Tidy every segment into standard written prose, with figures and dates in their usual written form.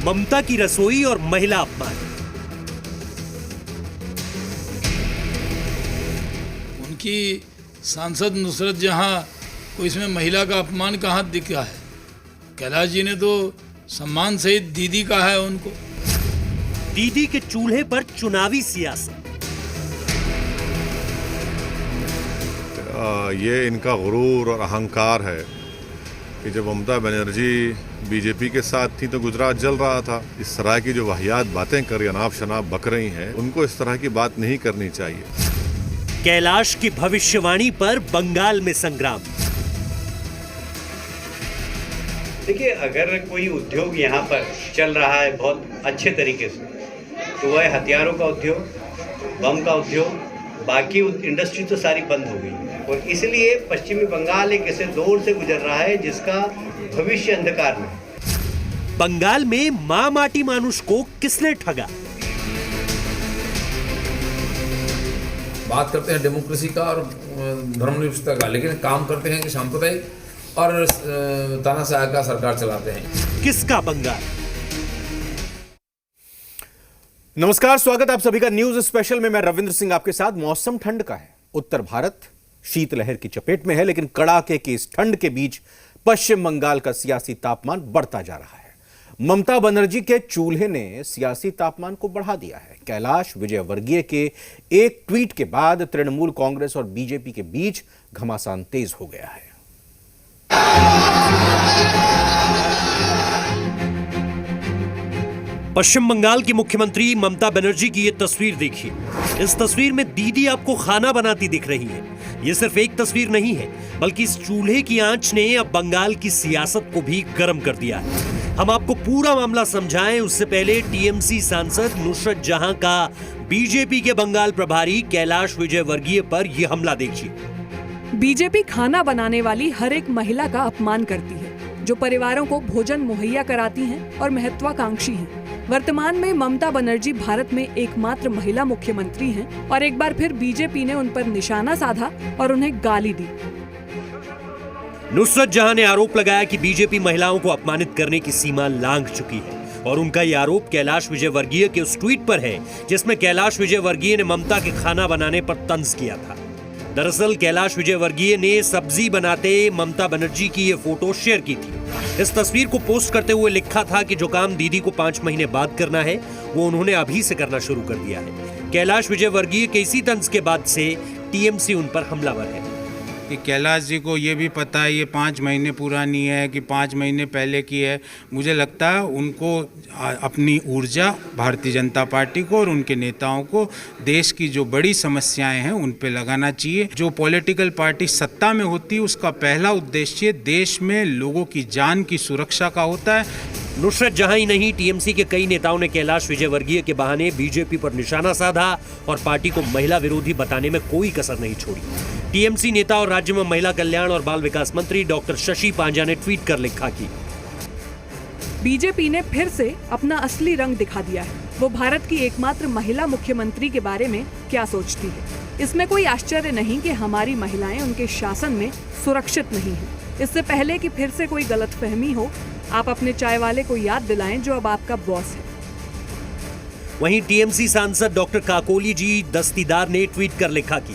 ममता की रसोई और महिला अपमान। उनकी सांसद नुसरत जहां को इसमें महिला का अपमान कहाँ दिखा है? कैलाश जी ने तो सम्मान सहित दीदी कहा है उनको। दीदी के चूल्हे पर चुनावी सियासत। ये इनका गुरूर और अहंकार है कि जब ममता बनर्जी बीजेपी के साथ थी तो गुजरात जल रहा था। इस तरह की जो वाहियात बातें कर अनाप शनाप बक रही हैं, उनको इस तरह की बात नहीं करनी चाहिए। कैलाश की भविष्यवाणी पर बंगाल में संग्राम। देखिए, अगर कोई उद्योग यहाँ पर चल रहा है बहुत अच्छे तरीके से, तो वह है हथियारों का उद्योग, बम का उद्योग। बाकी इंडस्ट्री तो सारी बंद हो गई और इसलिए पश्चिमी बंगाल एक ऐसे दौर से गुजर रहा है जिसका भविष्य अंधकार में। बंगाल में मां माटी मानुष को किसने ठगा? बात करते हैं डेमोक्रेसी का और धर्मनिरपेक्षता का, लेकिन काम करते हैं कि सांप्रदायिक और तानाशाह का सरकार चलाते हैं। किसका बंगाल? नमस्कार, स्वागत आप सभी का न्यूज स्पेशल में। मैं रविंद्र सिंह आपके साथ। मौसम ठंड का है। उत्तर भारत शीतलहर की चपेट में है, लेकिन कड़ाके की इस ठंड के बीच पश्चिम बंगाल का सियासी तापमान बढ़ता जा रहा है। ममता बनर्जी के चूल्हे ने सियासी तापमान को बढ़ा दिया है। कैलाश विजयवर्गीय के एक ट्वीट के बाद तृणमूल कांग्रेस और बीजेपी के बीच घमासान तेज हो गया है। पश्चिम बंगाल की मुख्यमंत्री ममता बनर्जी की यह तस्वीर देखिए। इस तस्वीर में दीदी आपको खाना बनाती दिख रही है। यह सिर्फ एक तस्वीर नहीं है, बल्कि इस चूल्हे की आंच ने अब बंगाल की सियासत को भी गर्म कर दिया है। हम आपको पूरा मामला समझाएं उससे पहले टीएमसी सांसद नुसरत जहां का बीजेपी के बंगाल प्रभारी कैलाश विजयवर्गीय पर यह हमला देखिए। बीजेपी खाना बनाने वाली हर एक महिला का अपमान करती है, जो परिवारों को भोजन मुहैया कराती हैं और महत्वाकांक्षी हैं। वर्तमान में ममता बनर्जी भारत में एकमात्र महिला मुख्यमंत्री हैं और एक बार फिर बीजेपी ने उन पर निशाना साधा और उन्हें गाली दी। नुसरत जहां ने आरोप लगाया कि बीजेपी महिलाओं को अपमानित करने की सीमा लांघ चुकी है और उनका यह आरोप कैलाश विजयवर्गीय के उस ट्वीट पर है जिसमें कैलाश विजयवर्गीय ने ममता के खाना बनाने पर तंज किया था। दरअसल कैलाश विजयवर्गीय ने सब्जी बनाते ममता बनर्जी की ये फोटो शेयर की थी। इस तस्वीर को पोस्ट करते हुए लिखा था कि जो काम दीदी को 5 महीने बाद करना है वो उन्होंने अभी से करना शुरू कर दिया है। कैलाश विजयवर्गीय के इसी तंज के बाद से टीएमसी उन पर हमलावर है। कि कैलाश जी को ये भी पता है ये 5 महीने पुरानी है कि 5 महीने पहले की है। मुझे लगता है उनको अपनी ऊर्जा भारतीय जनता पार्टी को और उनके नेताओं को देश की जो बड़ी समस्याएं हैं उन पे लगाना चाहिए। जो पॉलिटिकल पार्टी सत्ता में होती है उसका पहला उद्देश्य देश में लोगों की जान की सुरक्षा का होता है। नुसरत जहां ही नहीं, टीएमसी के कई नेताओं ने कैलाश विजयवर्गीय के बहाने बीजेपी पर निशाना साधा और पार्टी को महिला विरोधी बताने में कोई कसर नहीं छोड़ी। टीएमसी नेता और राज्य में महिला कल्याण और बाल विकास मंत्री डॉक्टर शशि पांजा ने ट्वीट कर लिखा कि बीजेपी ने फिर से अपना असली रंग दिखा दिया है। वो भारत की एकमात्र महिला मुख्यमंत्री के बारे में क्या सोचती है। इसमें कोई आश्चर्य नहीं कि हमारी महिलाएं उनके शासन में सुरक्षित नहीं हैं। इससे पहले कि फिर से कोई गलतफहमी हो, आप अपने चाय वाले को याद दिलाएं जो अब आपका बॉस है। वहीं टीएमसी सांसद डॉक्टर काकोली जी दस्तीदार ने ट्वीट कर लिखा कि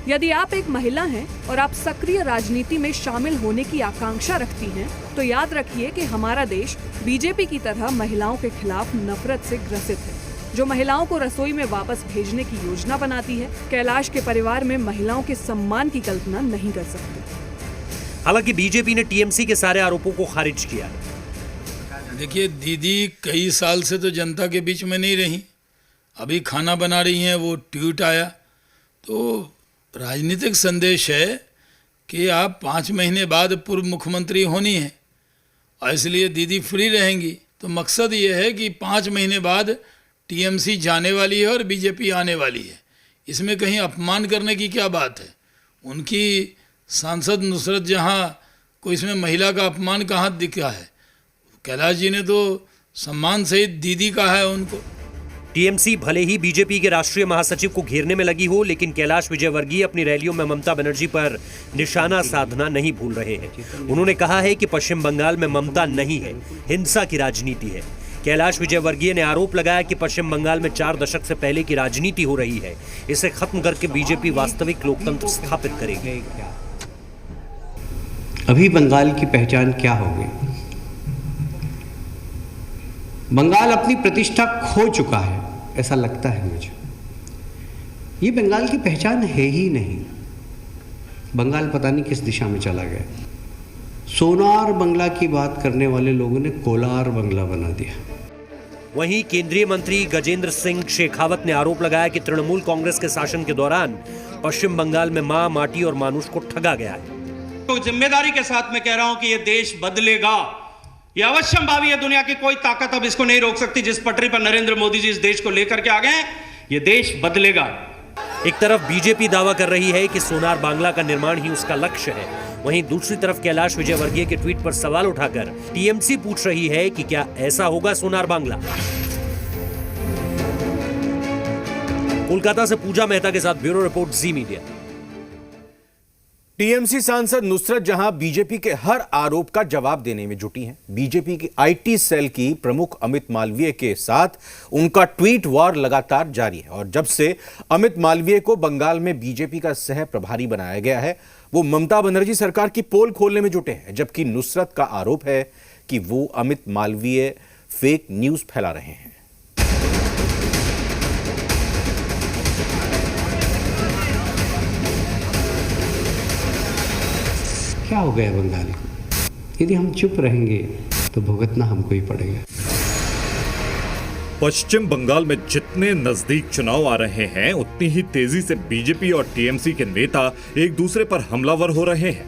यदि आप एक महिला हैं और आप सक्रिय राजनीति में शामिल होने की आकांक्षा रखती हैं, तो याद रखिए कि हमारा देश बीजेपी की तरह महिलाओं के खिलाफ नफरत से ग्रसित है, जो महिलाओं को रसोई में वापस भेजने की योजना बनाती है। कैलाश के परिवार में महिलाओं के सम्मान की कल्पना नहीं कर सकते। हालांकि बीजेपी ने टीएमसी के सारे आरोपों को खारिज किया। देखिए, दीदी कई साल से तो जनता के बीच में नहीं रही, अभी खाना बना रही हैं, वो ट्वीट आया तो राजनीतिक संदेश है कि आप 5 महीने बाद पूर्व मुख्यमंत्री होनी है और इसलिए दीदी फ्री रहेंगी। तो मकसद ये है कि 5 महीने बाद टीएमसी जाने वाली है और बीजेपी आने वाली है। इसमें कहीं अपमान करने की क्या बात है? उनकी सांसद नुसरत जहां को इसमें महिला का अपमान कहाँ दिखा है? कैलाश जी ने तो सम्मान सहित दीदी कहा है उनको। टीएमसी भले ही बीजेपी के राष्ट्रीय महासचिव को घेरने में लगी हो, लेकिन कैलाश विजयवर्गीय अपनी रैलियों में ममता बनर्जी पर निशाना साधना नहीं भूल रहे हैं। उन्होंने कहा है कि पश्चिम बंगाल में ममता नहीं है, हिंसा की राजनीति है। कैलाश विजयवर्गीय ने आरोप लगाया कि पश्चिम बंगाल में 4 दशक से पहले की राजनीति हो रही है। इसे खत्म करके बीजेपी वास्तविक लोकतंत्र स्थापित करेगी। अभी बंगाल की पहचान क्या होगी? बंगाल अपनी प्रतिष्ठा खो चुका है, ऐसा लगता है मुझे। ये बंगाल की पहचान है ही नहीं। बंगाल पता नहीं किस दिशा में चला गया। सोनार बंगला की बात करने वाले लोगों ने कोलार बंगला बना दिया। वहीं केंद्रीय मंत्री गजेंद्र सिंह शेखावत ने आरोप लगाया कि तृणमूल कांग्रेस के शासन के दौरान पश्चिम बंगाल में मां, माटी और मानुष को ठगा गया है। तो जिम्मेदारी के साथ मैं कह रहा हूं कि यह देश बदलेगा। यह अवश्यंभावी है। दुनिया की कोई ताकत अब इसको नहीं रोक सकती। जिस पटरी पर नरेंद्र मोदी जी इस देश को लेकर के आ गए हैं, यह देश बदलेगा। एक तरफ बीजेपी दावा कर रही है कि सोनार बांग्ला का निर्माण ही उसका लक्ष्य है, वहीं दूसरी तरफ कैलाश विजयवर्गीय के ट्वीट पर सवाल उठाकर टीएमसी पूछ रही है कि क्या ऐसा होगा सोनार बांग्ला। कोलकाता से पूजा मेहता के साथ ब्यूरो रिपोर्ट, जी मीडिया। टीएमसी सांसद नुसरत जहां बीजेपी के हर आरोप का जवाब देने में जुटी हैं। बीजेपी की आईटी सेल की प्रमुख अमित मालवीय के साथ उनका ट्वीट वॉर लगातार जारी है और जब से अमित मालवीय को बंगाल में बीजेपी का सह प्रभारी बनाया गया है, वो ममता बनर्जी सरकार की पोल खोलने में जुटे हैं। जबकि नुसरत का आरोप है कि वो अमित मालवीय फेक न्यूज फैला रहे हैं। क्या हो गया बंगाल को? यदि हम चुप रहेंगे तो भुगतना हमको ही पड़ेगा। पश्चिम बंगाल में जितने नजदीक चुनाव आ रहे हैं, उतनी ही तेजी से बीजेपी और टीएमसी के नेता एक दूसरे पर हमलावर हो रहे हैं।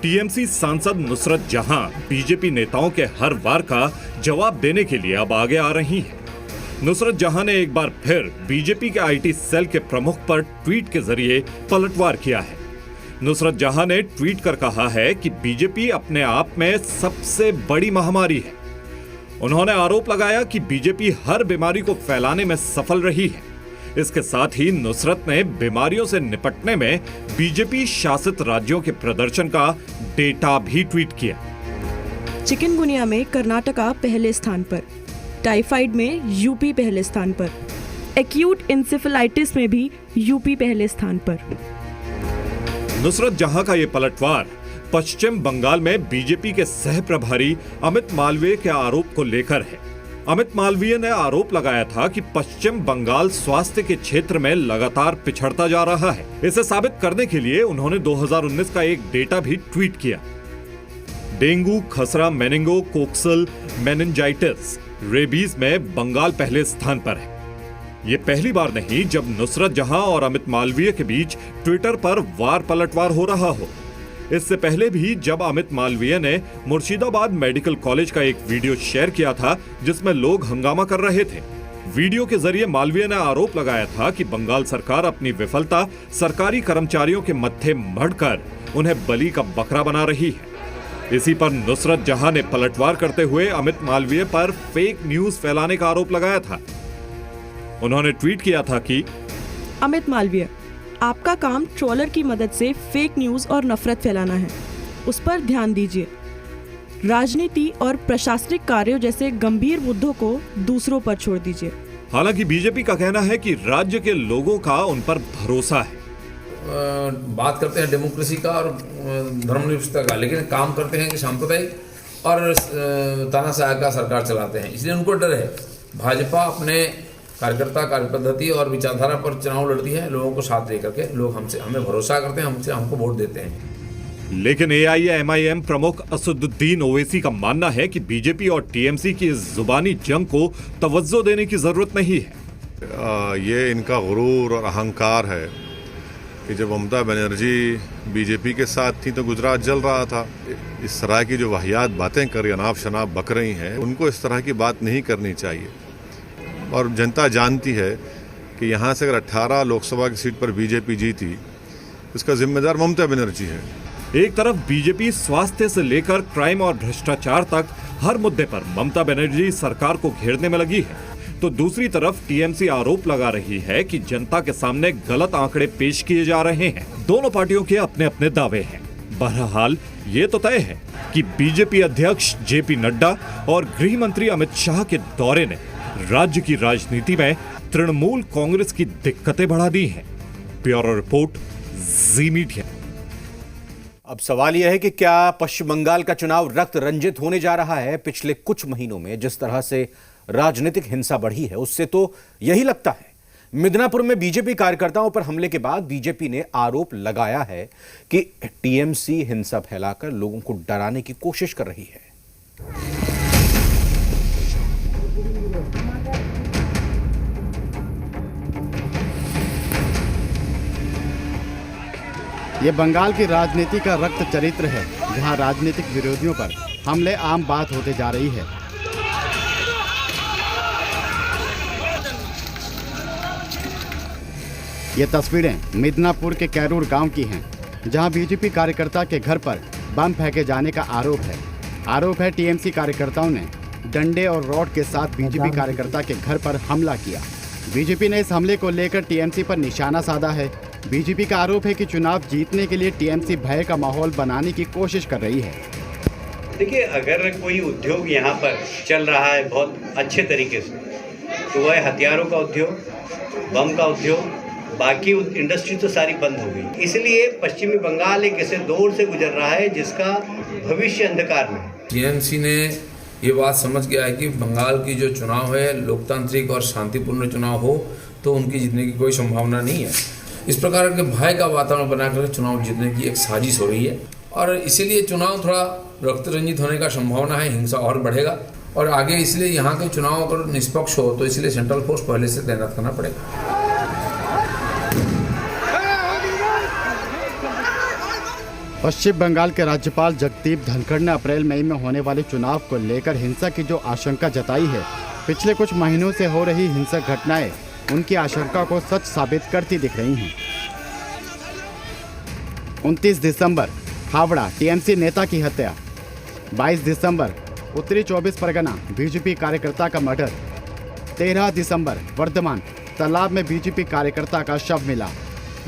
टीएमसी सांसद नुसरत जहां बीजेपी नेताओं के हर वार का जवाब देने के लिए अब आगे आ रही हैं। नुसरत जहां ने एक बार फिर बीजेपी के आईटी सेल के प्रमुख पर ट्वीट के जरिए पलटवार किया है। नुसरत जहां ने ट्वीट कर कहा है कि बीजेपी अपने आप में सबसे बड़ी महामारी है। उन्होंने आरोप लगाया कि बीजेपी हर बीमारी को फैलाने में सफल रही है। इसके साथ ही नुसरत ने बीमारियों से निपटने में बीजेपी शासित राज्यों के प्रदर्शन का डेटा भी ट्वीट किया। चिकनगुनिया में कर्नाटका पहले स्थान पर, टाइफाइड में यूपी पहले स्थान पर, एक्यूट इंसेफेलाइटिस में भी यूपी पहले स्थान पर। नुसरत जहां का ये पलटवार पश्चिम बंगाल में बीजेपी के सह प्रभारी अमित मालवीय के आरोप को लेकर है। अमित मालवीय ने आरोप लगाया था कि पश्चिम बंगाल स्वास्थ्य के क्षेत्र में लगातार पिछड़ता जा रहा है। इसे साबित करने के लिए उन्होंने 2019 का एक डेटा भी ट्वीट किया। डेंगू, खसरा, मेनिंगो, कोक्सल, मेनिंजाइटिस, रेबीज में बंगाल पहले स्थान पर है। ये पहली बार नहीं जब नुसरत जहां और अमित मालवीय के बीच ट्विटर पर वार पलटवार हो रहा हो। इससे पहले भी जब अमित मालवीय ने मुर्शिदाबाद मेडिकल कॉलेज का एक वीडियो शेयर किया था जिसमें लोग हंगामा कर रहे थे। वीडियो के जरिए मालवीय ने आरोप लगाया था कि बंगाल सरकार अपनी विफलता सरकारी कर्मचारियों के मत्थे मढ़कर उन्हें बलि का बकरा बना रही है। इसी पर नुसरत जहां ने पलटवार करते हुए अमित मालवीय पर फेक न्यूज फैलाने का आरोप लगाया था। उन्होंने ट्वीट किया था कि अमित मालवीय, आपका काम ट्रोलर की मदद से फेक न्यूज और नफरत फैलाना है, उस पर ध्यान दीजिए। राजनीति और प्रशासनिक कार्यों जैसे गंभीर मुद्दों को दूसरों पर छोड़ दीजिए। हालांकि बीजेपी का कहना है कि राज्य के लोगों का उन पर भरोसा है। बात करते हैं डेमोक्रेसी का और धर्मनिरपेक्षता का, लेकिन काम करते हैं कि सांप्रदायिक और तानाशाह का सरकार चलाते हैं। इसलिए उनको डर है। भाजपा अपने कार्यकर्ता, कार्यपद्धति और विचारधारा पर चुनाव लड़ती है, लोगों को साथ लेकर के। लोग हमें भरोसा करते हैं, हमको वोट देते हैं। लेकिन AIMIM प्रमुख असदुद्दीन ओवैसी का मानना है कि बीजेपी और टीएमसी की इस जुबानी जंग को तवज्जो देने की जरूरत नहीं है। ये इनका गुरूर और अहंकार है कि जब ममता बनर्जी बीजेपी के साथ थी तो गुजरात जल रहा था। इस तरह की जो वाहियात बातें कर अनाप शनाप बक रही हैं, उनको इस तरह की बात नहीं करनी चाहिए। और जनता जानती है कि यहाँ से अगर 18 लोकसभा की सीट पर बीजेपी जीती, इसका जिम्मेदार ममता बनर्जी है। एक तरफ बीजेपी स्वास्थ्य से लेकर क्राइम और भ्रष्टाचार तक हर मुद्दे पर ममता बनर्जी सरकार को घेरने में लगी है, तो दूसरी तरफ टीएमसी आरोप लगा रही है कि जनता के सामने गलत आंकड़े पेश किए जा रहे हैं। दोनों पार्टियों के अपने अपने दावे हैं। बहरहाल ये तो तय है कि बीजेपी अध्यक्ष जेपी नड्डा और गृह मंत्री अमित शाह के दौरे ने राज्य की राजनीति में तृणमूल कांग्रेस की दिक्कतें बढ़ा दी हैं। ब्यूरो रिपोर्ट, जी मीडिया। अब सवाल यह है कि क्या पश्चिम बंगाल का चुनाव रक्त रंजित होने जा रहा है? पिछले कुछ महीनों में जिस तरह से राजनीतिक हिंसा बढ़ी है उससे तो यही लगता है। मिदनापुर में बीजेपी कार्यकर्ताओं पर हमले के बाद बीजेपी ने आरोप लगाया है कि टीएमसी हिंसा फैलाकर लोगों को डराने की कोशिश कर रही है। ये बंगाल की राजनीति का रक्त चरित्र है, जहां राजनीतिक विरोधियों पर हमले आम बात होते जा रही है। ये तस्वीरें मिदनापुर के कैरूर गांव की हैं, जहां बीजेपी कार्यकर्ता के घर पर बम फेंके जाने का आरोप है टीएमसी कार्यकर्ताओं ने डंडे और रॉड के साथ बीजेपी कार्यकर्ता के घर पर हमला किया। बीजेपी ने इस हमले को लेकर टीएमसी पर निशाना साधा है। बीजेपी का आरोप है कि चुनाव जीतने के लिए टीएमसी भय का माहौल बनाने की कोशिश कर रही है। देखिए, अगर कोई उद्योग यहाँ पर चल रहा है बहुत अच्छे तरीके से, तो वह हथियारों का उद्योग, बम का उद्योग, बाकी इंडस्ट्री तो सारी बंद हो गई। इसलिए पश्चिमी बंगाल एक ऐसे दौर से गुजर रहा है जिसका भविष्य अंधकार में है। टीएमसी ने ये बात समझ गया है कि बंगाल की जो चुनाव है लोकतांत्रिक और शांतिपूर्ण चुनाव हो तो उनकी जीतने की कोई संभावना नहीं है। इस प्रकार के भय का वातावरण बनाकर चुनाव जीतने की एक साजिश हो रही है और इसीलिए चुनाव थोड़ा रक्त रंजित होने का संभावना है, हिंसा और बढ़ेगा और आगे इसलिए यहाँ के चुनाव अगर निष्पक्ष हो तो इसलिए सेंट्रल फोर्स पहले से तैनात करना पड़ेगा। पश्चिम बंगाल के राज्यपाल जगदीप धनखड़ ने अप्रैल मई में होने वाले चुनाव को लेकर हिंसा की जो आशंका जताई है, पिछले कुछ महीनों से हो रही हिंसक घटनाएं उनकी आशंका को सच साबित करती दिख रही हैं। 29 दिसंबर हावड़ा टीएमसी नेता की हत्या, 22 दिसंबर उत्तरी 24 परगना बीजेपी कार्यकर्ता का मर्डर, 13 दिसंबर वर्धमान तालाब में बीजेपी कार्यकर्ता का शव मिला,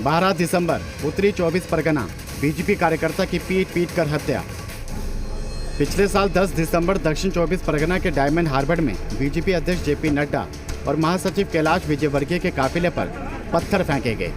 12 दिसंबर उत्तरी 24 परगना बीजेपी कार्यकर्ता की पीट कर हत्या। पिछले साल 10 दिसंबर दक्षिण 24 परगना के डायमंड हार्बर में बीजेपी अध्यक्ष जेपी नड्डा और महासचिव कैलाश विजयवर्गीय के काफिले पर पत्थर फेंके गए।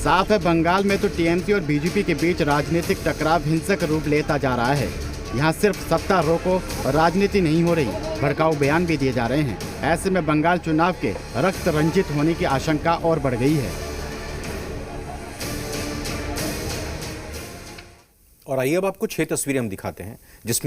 साफ है, बंगाल में तो टीएमसी और बीजेपी के बीच राजनीतिक टकराव हिंसक रूप लेता जा रहा है। यहाँ सिर्फ सत्ता रोको राजनीति नहीं हो रही, भड़काऊ बयान भी दिए जा रहे हैं। ऐसे में बंगाल चुनाव के रक्त रंजित होने की आशंका और बढ़ गई है। और आइए अब आपको 6 तस्वीरें हम दिखाते हैं जिसमें